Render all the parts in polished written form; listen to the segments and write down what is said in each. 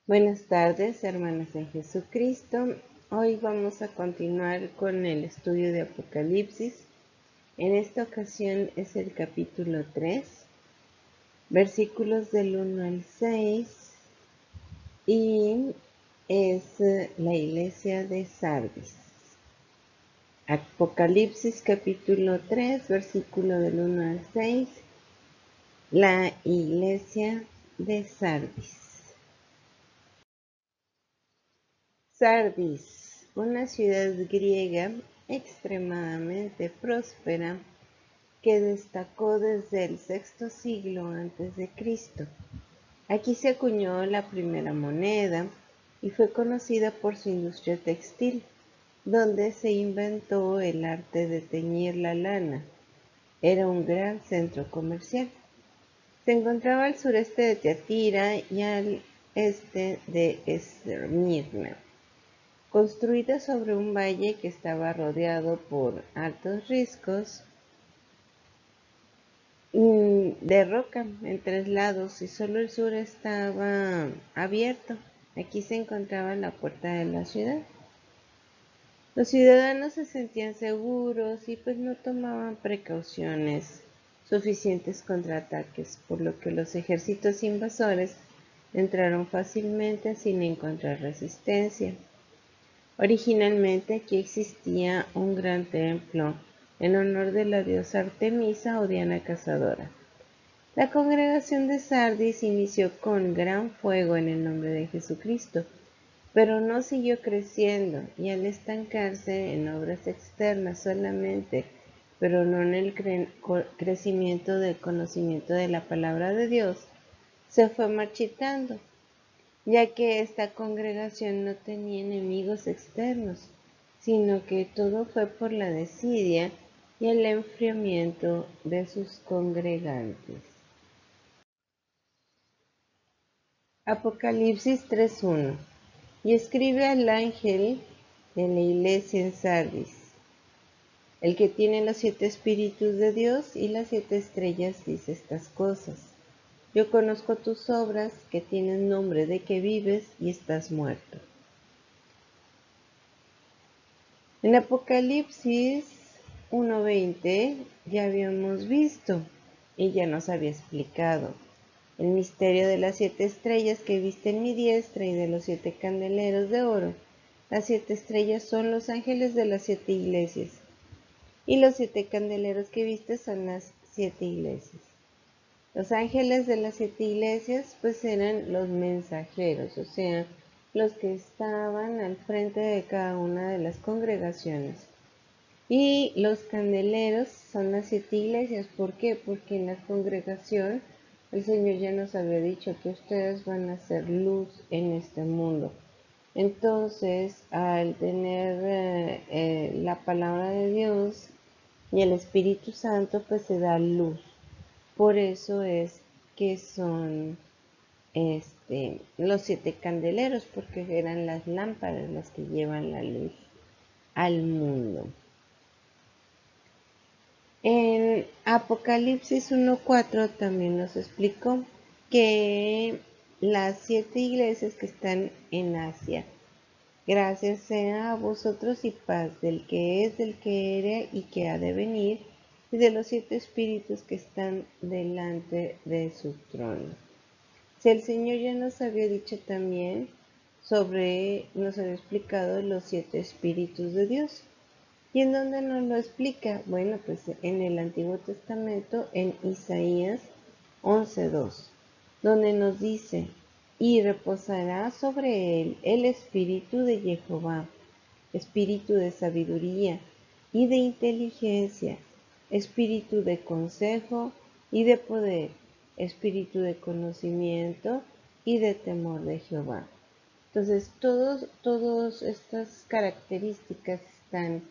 Buenas tardes, hermanas en Jesucristo. Hoy vamos a continuar con el estudio de Apocalipsis. En esta ocasión es el capítulo 3, versículos del 1 al 6, y es la iglesia de Sardis. Apocalipsis capítulo 3, versículo del 1 al 6, la iglesia de Sardis. Sardis, una ciudad griega extremadamente próspera que destacó desde el sexto siglo a.C. Aquí se acuñó la primera moneda y fue conocida por su industria textil, donde se inventó el arte de teñir la lana. Era un gran centro comercial. Se encontraba al sureste de Tiatira y al este de Esmirna, construida sobre un valle que estaba rodeado por altos riscos de roca en tres lados, y solo el sur estaba abierto. Aquí se encontraba la puerta de la ciudad. Los ciudadanos se sentían seguros y pues no tomaban precauciones suficientes contra ataques, por lo que los ejércitos invasores entraron fácilmente sin encontrar resistencia. Originalmente aquí existía un gran templo en honor de la diosa Artemisa o Diana Cazadora. La congregación de Sardis inició con gran fuego en el nombre de Jesucristo, pero no siguió creciendo, y al estancarse en obras externas solamente, pero no en el crecimiento del conocimiento de la palabra de Dios, se fue marchitando, ya que esta congregación no tenía enemigos externos, sino que todo fue por la desidia y el enfriamiento de sus congregantes. Apocalipsis 3:1. Y escribe al ángel de la iglesia en Sardis, el que tiene los 7 espíritus de Dios y las 7 estrellas, dice estas cosas: yo conozco tus obras, que tienes nombre de que vives y estás muerto. En Apocalipsis 1:20 ya habíamos visto, y ya nos había explicado el misterio de las 7 estrellas que viste en mi diestra y de los 7 candeleros de oro. Las 7 estrellas son los ángeles de las 7 iglesias, y los 7 candeleros que viste son las 7 iglesias. Los ángeles de las 7 iglesias pues eran los mensajeros, o sea, los que estaban al frente de cada una de las congregaciones. Y los candeleros son las 7 iglesias. ¿Por qué? Porque en la congregación el Señor ya nos había dicho que ustedes van a ser luz en este mundo. Entonces, al tener la palabra de Dios y el Espíritu Santo, pues se da luz. Por eso es que son los 7 candeleros, porque eran las lámparas las que llevan la luz al mundo. En Apocalipsis 1:4 también nos explicó que las 7 iglesias que están en Asia: gracias sea a vosotros y paz del que es, del que era y que ha de venir, y de los 7 espíritus que están delante de su trono. Si el Señor ya nos había dicho también nos había explicado los 7 espíritus de Dios. ¿Y en dónde nos lo explica? Bueno, pues en el Antiguo Testamento, en Isaías 11:2, donde nos dice: y reposará sobre él el espíritu de Jehová, espíritu de sabiduría y de inteligencia, espíritu de consejo y de poder, espíritu de conocimiento y de temor de Jehová. Entonces, todas estas características están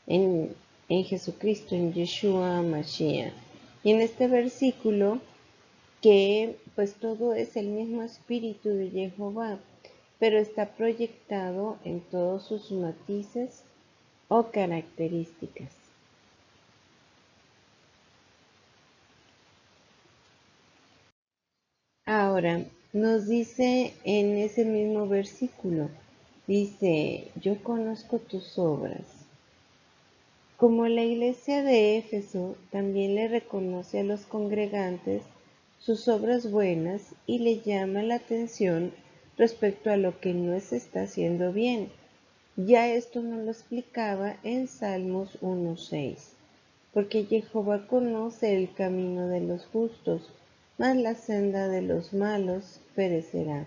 en, en Jesucristo, en Yeshua Mashiach. Y en este versículo, que pues todo es el mismo espíritu de Jehová, pero está proyectado en todos sus matices o características. Ahora, nos dice en ese mismo versículo, dice, yo conozco tus obras. Como la iglesia de Éfeso también le reconoce a los congregantes sus obras buenas y le llama la atención respecto a lo que no se está haciendo bien. Ya esto nos lo explicaba en Salmos 1:6, porque Jehová conoce el camino de los justos, mas la senda de los malos perecerá.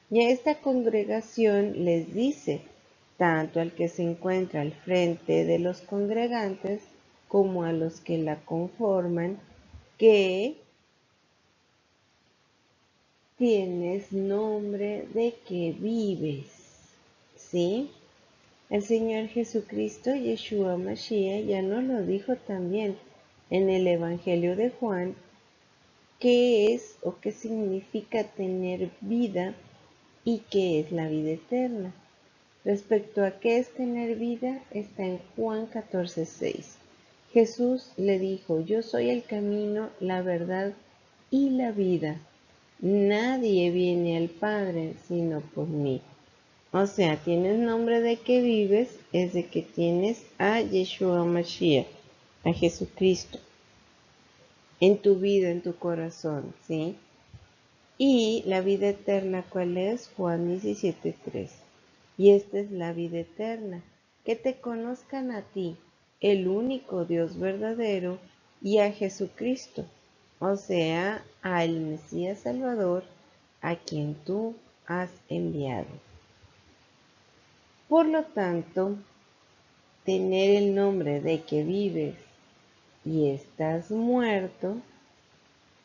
Y a esta congregación les dice, tanto al que se encuentra al frente de los congregantes como a los que la conforman, que tienes nombre de que vives. ¿Sí? El Señor Jesucristo, Yeshua Mashiach, ya nos lo dijo también en el Evangelio de Juan, qué es o qué significa tener vida y qué es la vida eterna. Respecto a qué es tener vida, está en Juan 14:6. Jesús le dijo, yo soy el camino, la verdad y la vida. Nadie viene al Padre sino por mí. O sea, tienes nombre de que vives, es de que tienes a Yeshua Mashiach, a Jesucristo, en tu vida, en tu corazón, ¿sí? Y la vida eterna, ¿cuál es? Juan 17:3. Y esta es la vida eterna, que te conozcan a ti, el único Dios verdadero, y a Jesucristo, o sea, al Mesías Salvador, a quien tú has enviado. Por lo tanto, tener el nombre de que vives y estás muerto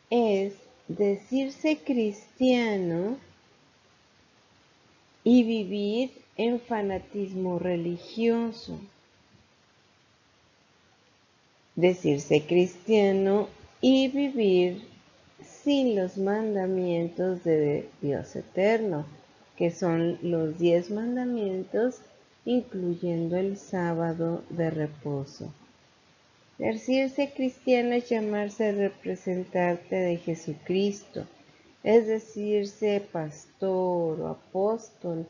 es decirse cristiano y vivir en fanatismo religioso. Decirse cristiano y vivir sin los mandamientos de Dios eterno, que son los 10 mandamientos, incluyendo el sábado de reposo. Decirse cristiano es llamarse representante de Jesucristo, es decirse pastor o apóstol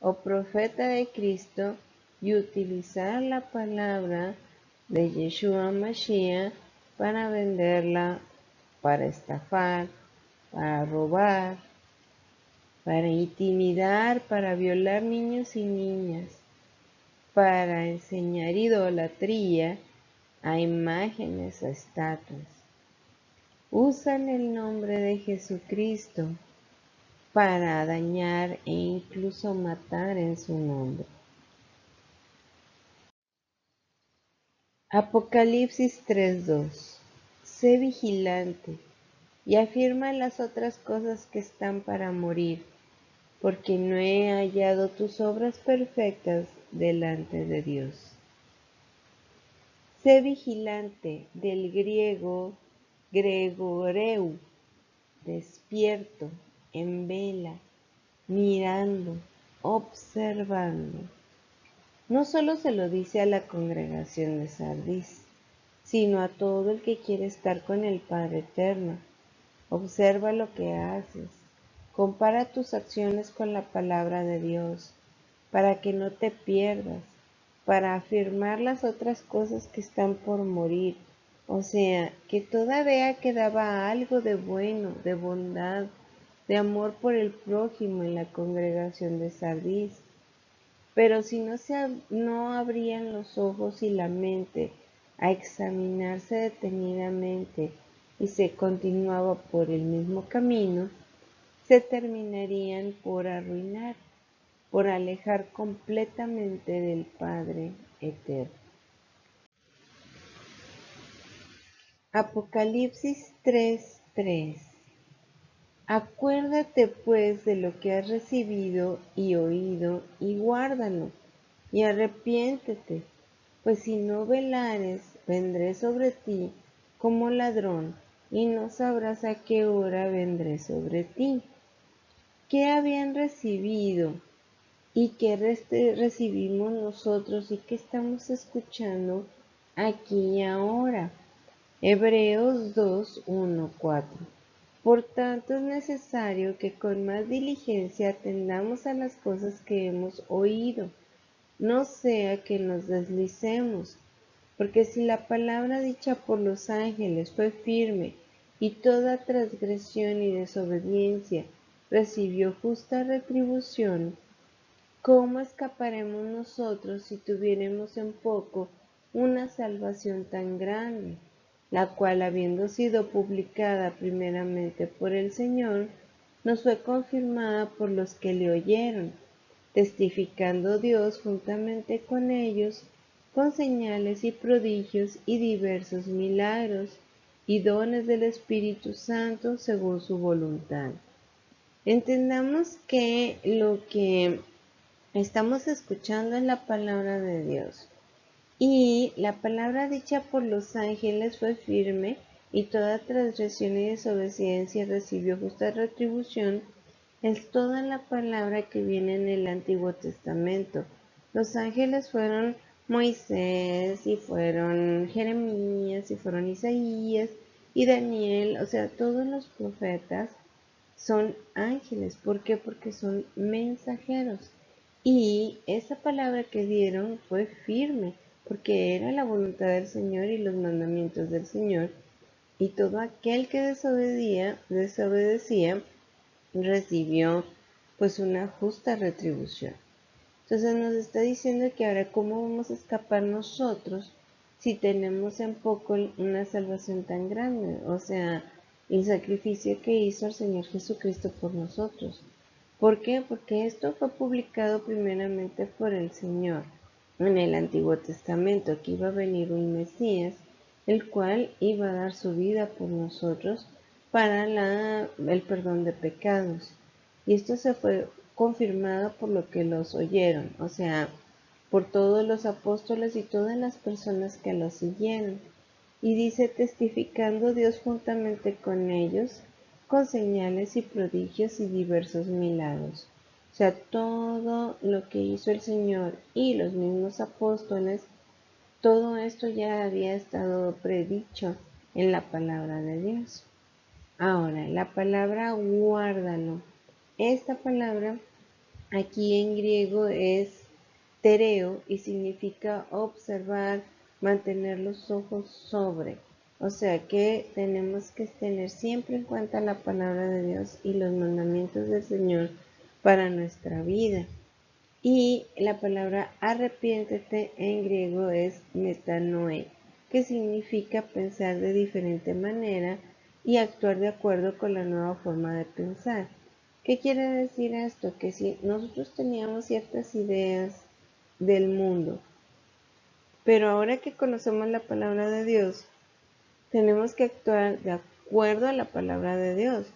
o profeta de Cristo y utilizar la palabra de Yeshua Mashiach para venderla, para estafar, para robar, para intimidar, para violar niños y niñas, para enseñar idolatría a imágenes, a estatuas. Usan el nombre de Jesucristo para dañar e incluso matar en su nombre. Apocalipsis 3:2. Sé vigilante y afirma las otras cosas que están para morir, porque no he hallado tus obras perfectas delante de Dios. Sé vigilante, del griego gregoreu, despierto, en vela, mirando, observando. No solo se lo dice a la congregación de Sardis, sino a todo el que quiere estar con el Padre Eterno. Observa lo que haces, compara tus acciones con la palabra de Dios, para que no te pierdas, para afirmar las otras cosas que están por morir, o sea, que todavía quedaba algo de bueno, de bondad, de amor por el prójimo en la congregación de Sardis. Pero si no abrían los ojos y la mente a examinarse detenidamente y se continuaba por el mismo camino, se terminarían por arruinar, por alejar completamente del Padre eterno. Apocalipsis 3:3. Acuérdate pues de lo que has recibido y oído y guárdalo, y arrepiéntete, pues si no velares, vendré sobre ti como ladrón, y no sabrás a qué hora vendré sobre ti. ¿Qué habían recibido y qué recibimos nosotros y qué estamos escuchando aquí y ahora? Hebreos 2:1-4. Por tanto, es necesario que con más diligencia atendamos a las cosas que hemos oído, no sea que nos deslicemos, porque si la palabra dicha por los ángeles fue firme, y toda transgresión y desobediencia recibió justa retribución, ¿cómo escaparemos nosotros si tuviéremos en poco una salvación tan grande, la cual, habiendo sido publicada primeramente por el Señor, nos fue confirmada por los que le oyeron, testificando Dios juntamente con ellos, con señales y prodigios y diversos milagros y dones del Espíritu Santo según su voluntad? Entendamos que lo que estamos escuchando en la palabra de Dios. Y la palabra dicha por los ángeles fue firme, y toda transgresión y desobediencia recibió justa retribución. Es toda la palabra que viene en el Antiguo Testamento. Los ángeles fueron Moisés, y fueron Jeremías, y fueron Isaías, y Daniel, o sea, todos los profetas son ángeles. ¿Por qué? Porque son mensajeros. Y esa palabra que dieron fue firme, porque era la voluntad del Señor y los mandamientos del Señor. Y todo aquel que desobedecía, recibió pues una justa retribución. Entonces nos está diciendo que ahora cómo vamos a escapar nosotros si tenemos en poco una salvación tan grande, o sea, el sacrificio que hizo el Señor Jesucristo por nosotros. ¿Por qué? Porque esto fue publicado primeramente por el Señor en el Antiguo Testamento, que iba a venir un Mesías, el cual iba a dar su vida por nosotros para el perdón de pecados. Y esto se fue confirmado por lo que los oyeron, o sea, por todos los apóstoles y todas las personas que los siguieron. Y dice, testificando Dios juntamente con ellos, con señales y prodigios y diversos milagros. O sea, todo lo que hizo el Señor y los mismos apóstoles, todo esto ya había estado predicho en la palabra de Dios. Ahora, la palabra guárdalo. Esta palabra aquí en griego es tereo y significa observar, mantener los ojos sobre. O sea que tenemos que tener siempre en cuenta la palabra de Dios y los mandamientos del Señor para nuestra vida. Y la palabra arrepiéntete en griego es metanoe, que significa pensar de diferente manera y actuar de acuerdo con la nueva forma de pensar. ¿Qué quiere decir esto? Que si nosotros teníamos ciertas ideas del mundo, pero ahora que conocemos la palabra de Dios, tenemos que actuar de acuerdo a la palabra de Dios,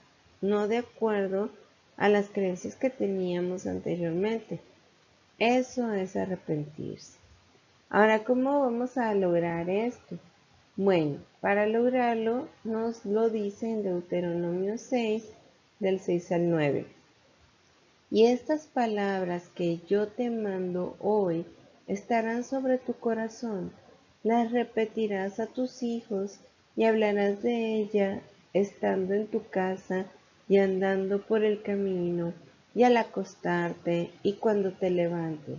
no de acuerdo a las creencias que teníamos anteriormente. Eso es arrepentirse. Ahora, ¿cómo vamos a lograr esto? Bueno, para lograrlo nos lo dice en Deuteronomio 6, del 6 al 9. Y estas palabras que yo te mando hoy estarán sobre tu corazón, las repetirás a tus hijos y hablarás de ella estando en tu casa y andando por el camino y al acostarte y cuando te levantes.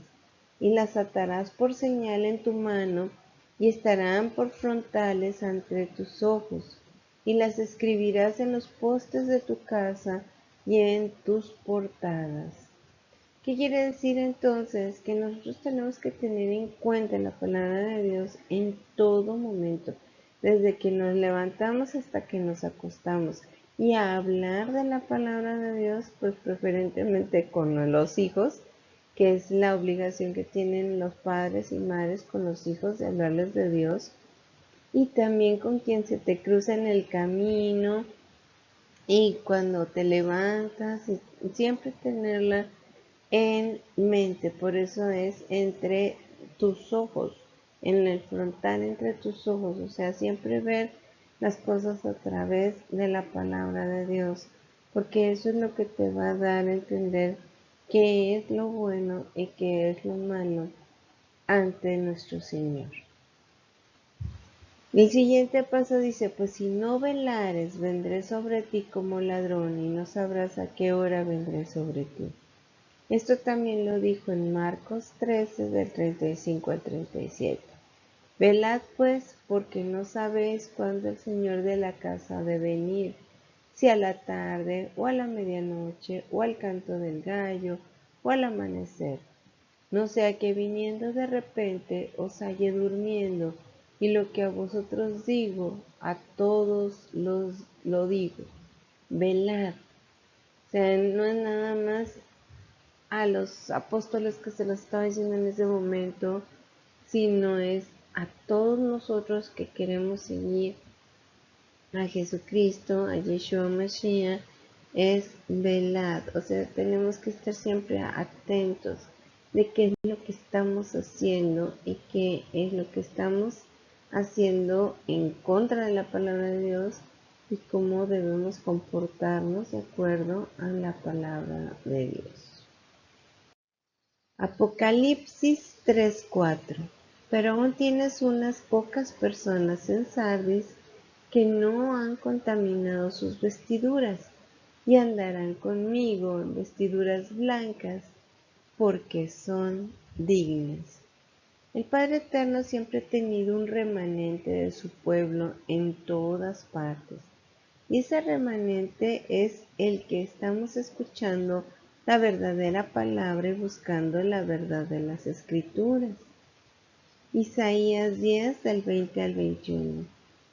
Y las atarás por señal en tu mano y estarán por frontales entre tus ojos, y las escribirás en los postes de tu casa y en tus portadas. ¿Qué quiere decir entonces? Que nosotros tenemos que tener en cuenta la palabra de Dios en todo momento, desde que nos levantamos hasta que nos acostamos, y a hablar de la palabra de Dios, pues preferentemente con los hijos, que es la obligación que tienen los padres y madres con los hijos de hablarles de Dios, y también con quien se te cruza en el camino y cuando te levantas, y siempre tenerla en mente. Por eso es entre tus ojos, en el frontal entre tus ojos, o sea, siempre ver las cosas a través de la palabra de Dios, porque eso es lo que te va a dar a entender qué es lo bueno y qué es lo malo ante nuestro Señor. El siguiente paso dice, pues si no velares, vendré sobre ti como ladrón y no sabrás a qué hora vendré sobre ti. Esto también lo dijo en Marcos 13 del 35 al 37. Velad pues, porque no sabéis cuándo el Señor de la casa ha de venir, si a la tarde, o a la medianoche, o al canto del gallo, o al amanecer. No sea que viniendo de repente os halle durmiendo, y lo que a vosotros digo, a todos lo digo, velad. O sea, no es nada más a los apóstoles que se los estaba diciendo en ese momento, sino es a todos nosotros que queremos seguir a Jesucristo, a Yeshua Mashiach, es velad. O sea, tenemos que estar siempre atentos de qué es lo que estamos haciendo y qué es lo que estamos haciendo en contra de la palabra de Dios y cómo debemos comportarnos de acuerdo a la palabra de Dios. Apocalipsis 3:4. Pero aún tienes unas pocas personas en Sardis que no han contaminado sus vestiduras y andarán conmigo en vestiduras blancas porque son dignas. El Padre Eterno siempre ha tenido un remanente de su pueblo en todas partes. Y ese remanente es el que estamos escuchando la verdadera palabra y buscando la verdad de las Escrituras. Isaías 10 del 20 al 21.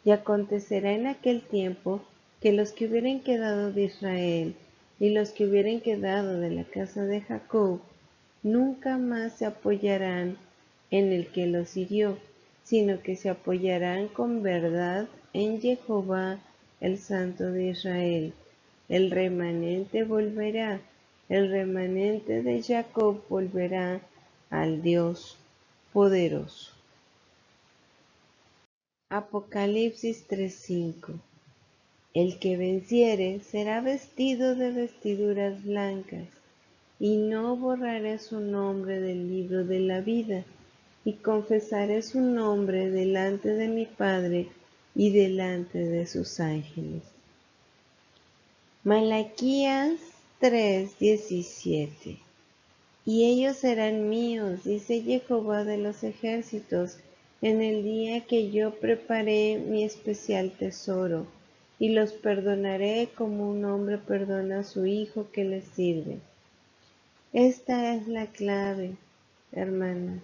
Y acontecerá en aquel tiempo que los que hubieren quedado de Israel y los que hubieren quedado de la casa de Jacob nunca más se apoyarán en el que los hirió, sino que se apoyarán con verdad en Jehová, el Santo de Israel. El remanente volverá, el remanente de Jacob volverá al Dios poderoso. Apocalipsis 3:5. El que venciere será vestido de vestiduras blancas, y no borraré su nombre del libro de la vida, y confesaré su nombre delante de mi Padre y delante de sus ángeles. Malaquías 3:17. Y ellos serán míos, dice Jehová de los ejércitos, en el día que yo preparé mi especial tesoro, y los perdonaré como un hombre perdona a su hijo que le sirve. Esta es la clave, hermanas.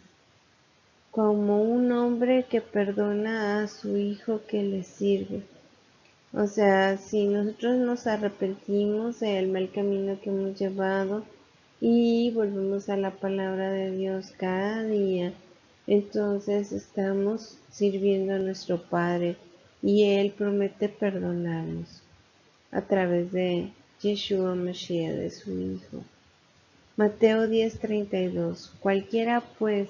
Como un hombre que perdona a su hijo que le sirve. O sea, si nosotros nos arrepentimos del mal camino que hemos llevado y volvemos a la palabra de Dios cada día, entonces estamos sirviendo a nuestro Padre y Él promete perdonarnos a través de Yeshua Mashiach, de su Hijo. Mateo 10:32. Cualquiera pues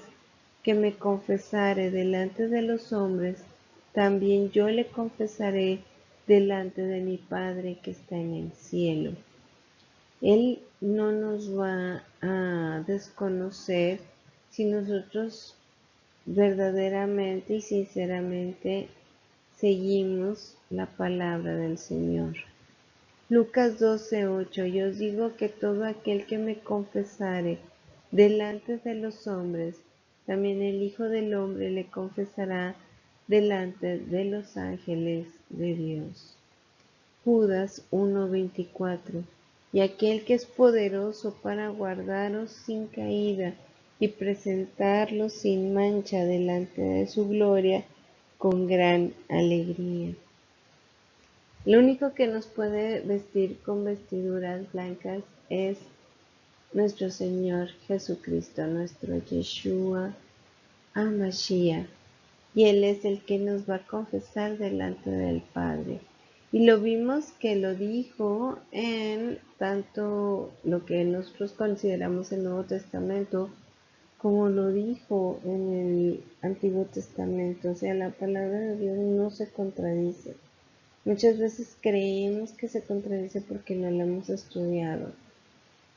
que me confesare delante de los hombres, también yo le confesaré delante de mi Padre que está en el cielo. Él no nos va a desconocer si nosotros verdaderamente y sinceramente seguimos la palabra del Señor. Lucas 12:8. Y os digo que todo aquel que me confesare delante de los hombres, también el Hijo del Hombre le confesará delante de los ángeles de Dios. Judas 1:24. Y aquel que es poderoso para guardaros sin caída y presentarlos sin mancha delante de su gloria con gran alegría. Lo único que nos puede vestir con vestiduras blancas es nuestro Señor Jesucristo, nuestro Yeshua HaMashiach. Y Él es el que nos va a confesar delante del Padre. Y lo vimos que lo dijo en tanto lo que nosotros consideramos el Nuevo Testamento, como lo dijo en el Antiguo Testamento. O sea, la palabra de Dios no se contradice. Muchas veces creemos que se contradice porque no la hemos estudiado,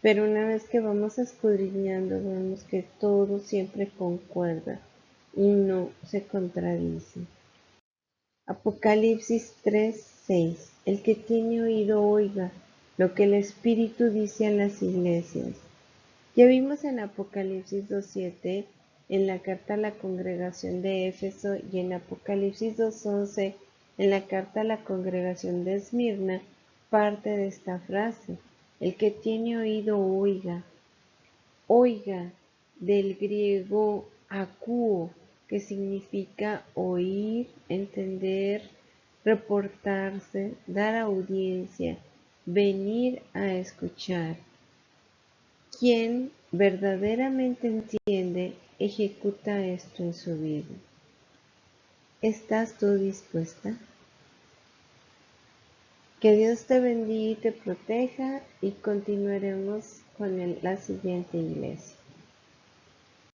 pero una vez que vamos escudriñando vemos que todo siempre concuerda y no se contradice. Apocalipsis 3:6. El que tiene oído oiga lo que el Espíritu dice a las iglesias. Ya vimos en Apocalipsis 2:7, en la carta a la congregación de Éfeso, y en Apocalipsis 2:11, en la carta a la congregación de Esmirna, parte de esta frase: el que tiene oído oiga. Oiga, del griego akouo, que significa oír, entender, reportarse, dar audiencia, venir a escuchar. Quien verdaderamente entiende, ejecuta esto en su vida. ¿Estás tú dispuesta? Que Dios te bendiga y te proteja, y continuaremos con la siguiente iglesia.